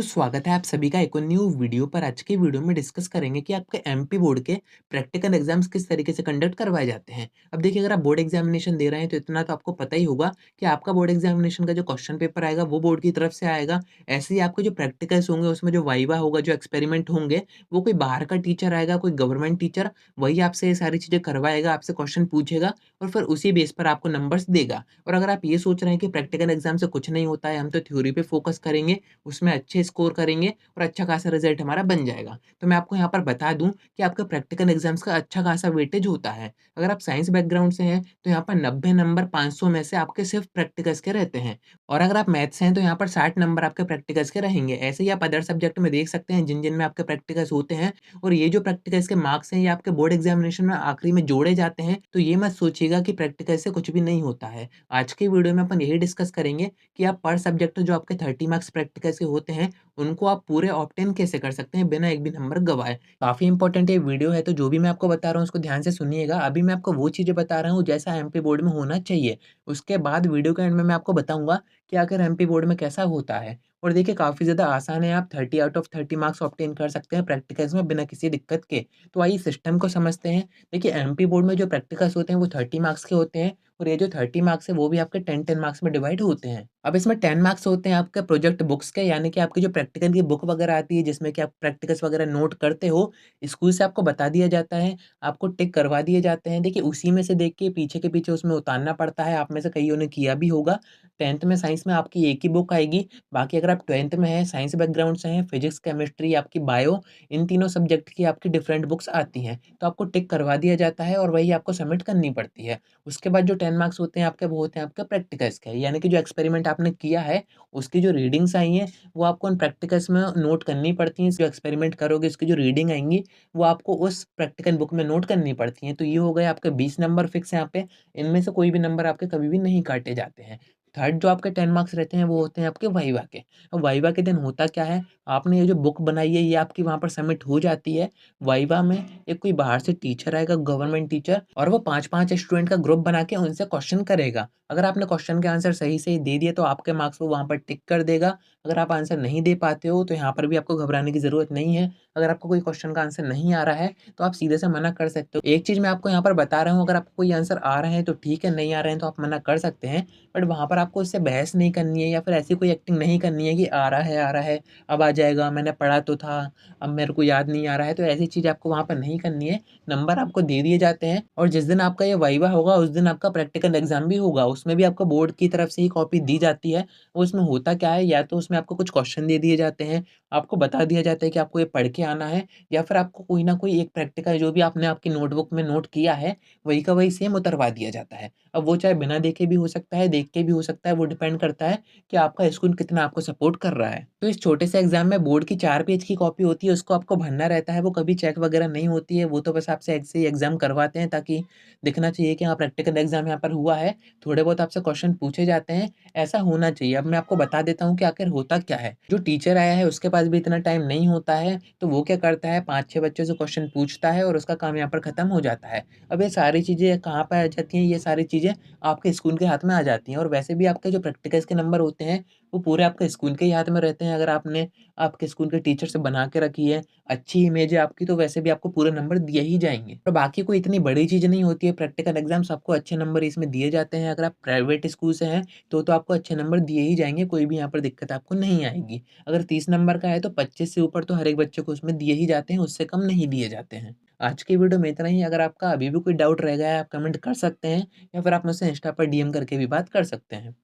तो स्वागत है आप सभी का एक और न्यू वीडियो पर। आज के वीडियो में डिस्कस करेंगे कि आपके एमपी बोर्ड के प्रैक्टिकल एग्जाम्स किस तरीके से कंडक्ट करवाए जाते हैं। अब देखिए, अगर आप बोर्ड एग्जामिनेशन दे रहे हैं तो इतना तो आपको पता ही होगा कि आपका बोर्ड एग्जामिनेशन का जो क्वेश्चन पेपर आएगा वो बोर्ड की तरफ से आएगा। ऐसे ही आपके जो प्रैक्टिकल्स होंगे उसमें जो वाइवा होगा, जो एक्सपेरिमेंट होंगे, वो कोई बाहर का टीचर आएगा, कोई गवर्नमेंट टीचर, वही आपसे ये सारी चीज़ें करवाएगा, आपसे क्वेश्चन पूछेगा और फिर उसी बेस पर आपको नंबर्स देगा। और अगर आप ये सोच रहे हैं कि प्रैक्टिकल एग्जाम से कुछ नहीं होता है, हम तो थ्योरी पे फोकस करेंगे, उसमें अच्छे स्कोर करेंगे और अच्छा खासा रिजल्ट हमारा बन जाएगा। तो मैं आपको यहाँ पर बता दूँ कि आपका प्रैक्टिकल एग्ज़ाम्स का अच्छा खासा वेटेज होता है। अगर आप साइंस बैकग्राउंड से हैं, तो यहाँ पर 90 नंबर 500 में से आपके सिर्फ़ प्रैक्टिकल्स के रहते हैं और अगर आप मैथ्स से हैं, तो यहाँ पर 60 नंबर आपके प्रैक्टिकल्स के रहेंगे। ऐसे ही आप अदर सब्जेक्ट में देख सकते हैं जिन-जिन में आपके प्रैक्टिकल्स होते हैं और ये जो प्रैक्टिकल्स के मार्क्स हैं, ये आपके बोर्ड एग्ज़ामिनेशन में आखिरी में जोड़े जाते हैं। तो ये मत सोचिएगा कि प्रैक्टिकल से कुछ भी नहीं होता है। आज की वीडियो में अपन यही डिस्कस करेंगे कि आप पर सब्जेक्ट जो आपके 30 मार्क्स प्रैक्टिकल के होते हैं, उनको आप पूरे ऑब्टेन कैसे कर सकते हैं बिना एक भी नंबर गँवाए। काफ़ी इंपॉर्टेंट ये वीडियो है, तो जो भी मैं आपको बता रहा हूँ उसको ध्यान से सुनिएगा। अभी मैं आपको वो चीज़ें बता रहा हूँ जैसा एमपी बोर्ड में होना चाहिए। उसके बाद वीडियो के एंड में मैं आपको बताऊँगा कि आखिर एमपी बोर्ड में कैसा होता है। और देखिए, काफ़ी ज़्यादा आसान है, आप 30 आउट ऑफ 30 मार्क्स ऑब्टेन कर सकते हैं प्रैक्टिकल्स में बिना किसी दिक्कत के। तो आइए सिस्टम को समझते हैं। देखिए, एमपी बोर्ड में जो प्रैक्टिकल्स होते हैं वो 30 मार्क्स के होते हैं और ये जो 30 मार्क्स है वो भी आपके 10-10 मार्क्स में डिवाइड होते हैं। अब इसमें 10 मार्क्स होते हैं आपके प्रोजेक्ट बुक्स के, यानी कि आपकी जो प्रैक्टिकल की बुक वगैरह आती है जिसमें कि आप प्रैक्टिकल्स वगैरह नोट करते हो, स्कूल से आपको बता दिया जाता है, आपको टिक करवा दिए जाते हैं। देखिए, उसी में से देख के पीछे के पीछे उसमें उतारना पड़ता है, आप में से कइयों ने किया भी होगा। 10th में साइंस में आपकी एक ही बुक आएगी, बाकी अगर आप 12th में हैं, साइंस बैकग्राउंड से हैं, फिजिक्स, केमिस्ट्री, आपकी बायो, इन तीनों सब्जेक्ट की आपकी डिफरेंट बुक्स आती हैं। तो आपको टिक करवा दिया जाता है और वही आपको सबमिट करनी पड़ती है। उसके बाद जो 10 मार्क्स होते हैं आपके, वो होते हैं आपके प्रैक्टिकल्स के, यानी कि जो एक्सपेरिमेंट आपने किया है, उसकी जो रीडिंग्स आई हैं, वो आपको उन प्रैक्टिकल्स में नोट करनी पड़ती हैं। जो एक्सपेरिमेंट करोगे उसकी जो रीडिंग आएँगी, वो आपको उस प्रैक्टिकल बुक में नोट करनी पड़ती हैं। तो ये हो गए आपके 20 नंबर फिक्स यहाँ पे, इनमें से कोई भी नंबर आपके कभी भी नहीं काटे जाते हैं। थर्ड जो आपके 10 मार्क्स रहते हैं, वो होते हैं आपके वाइवा के। अब वाइवा के दिन होता क्या है, आपने ये जो बुक बनाई है, ये आपकी वहाँ पर सबमिट हो जाती है। वाइवा में एक कोई बाहर से टीचर आएगा, गवर्नमेंट टीचर, और वो 5-5 स्टूडेंट का ग्रुप बना के उनसे क्वेश्चन करेगा। अगर आपने क्वेश्चन के आंसर सही-सही दे दिए तो आपके मार्क्स वो वहाँ पर टिक कर देगा। अगर आप आंसर नहीं दे पाते हो तो यहाँ पर भी आपको घबराने की ज़रूरत नहीं है। अगर आपको कोई क्वेश्चन का आंसर नहीं आ रहा है तो आप सीधे से मना कर सकते हो। एक चीज़ मैं आपको यहाँ पर बता रहा हूँ, अगर आपको कोई आंसर आ रहे हैं तो ठीक है, नहीं आ रहे हैं तो आप मना कर सकते हैं। बट वहाँ पर आपको उससे बहस नहीं करनी है या फिर ऐसी कोई एक्टिंग नहीं करनी है कि आ रहा है, अब आ जाएगा, मैंने पढ़ा तो था, अब मेरे को याद नहीं आ रहा है। तो ऐसी चीज़ आपको वहाँ पर नहीं करनी है। नंबर आपको दे दिए जाते हैं और जिस दिन आपका ये वाइवा होगा उस दिन आपका प्रैक्टिकल एग्जाम भी होगा। उसमें भी आपको बोर्ड की तरफ से ही कॉपी दी जाती है। उसमें होता क्या है, या तो उसमें आपको कुछ क्वेश्चन दे दिए जाते हैं, आपको बता दिया जाता है कि आपको ये पढ़ के आना है, या फिर आपको कोई ना कोई एक प्रैक्टिकल जो भी आपने आपकी नोटबुक में नोट किया है, वही का वही सेम उतरवा दिया जाता है। अब वो चाहे बिना देखे भी हो सकता है, देख के भी हो सकता है, वो डिपेंड करता है कि आपका स्कूल कितना आपको सपोर्ट कर रहा है। तो इस छोटे से एग्जाम में बोर्ड की 4 पेज की कॉपी होती है, उसको आपको भरना रहता है, वो कभी चेक वगैरह नहीं होती है, वो तो बस आपसे ऐसे ही एग्जाम करवाते हैं ताकि दिखना चाहिए कि हाँ, प्रैक्टिकल एग्जाम यहाँ पर हुआ है। थोड़े बहुत आपसे क्वेश्चन पूछे जाते हैं, ऐसा होना चाहिए। अब मैं आपको बता देता हूँ कि आखिर होता क्या है। जो टीचर आया है उसके पास भी इतना टाइम नहीं होता है, तो वो क्या करता है, 5-6 बच्चों से क्वेश्चन पूछता है और उसका काम यहाँ पर खत्म हो जाता है। अब ये सारी चीज़ें कहाँ पे आ जाती हैं, ये सारी चीज़ें आपके स्कूल के हाथ में आ जाती हैं और वैसे भी आपके जो प्रैक्टिकल्स के नंबर होते हैं, वो पूरे आपके स्कूल के ही हाथ में रहते हैं। अगर आपने आपके स्कूल के टीचर से बना के रखी है, अच्छी इमेज है आपकी, तो वैसे भी आपको पूरे नंबर दिए ही जाएँगे। और बाकी कोई इतनी बड़ी चीज़ नहीं होती है, प्रैक्टिकल एग्ज़ाम्स आपको अच्छे नंबर इसमें दिए जाते हैं। अगर आप प्राइवेट स्कूल से हैं, तो आपको अच्छे नंबर दिए ही जाएँगे, कोई भी यहाँ पर दिक्कत आपको नहीं आएगी। अगर 30 नंबर का है तो 25 से ऊपर तो हर एक बच्चे को उसमें दिए ही जाते हैं, उससे कम नहीं दिए जाते हैं। आज की वीडियो में इतना ही। अगर आपका अभी भी कोई डाउट रह गया है, आप कमेंट कर सकते हैं या फिर आप मुझसे इंस्टा पर डीएम करके भी बात कर सकते हैं।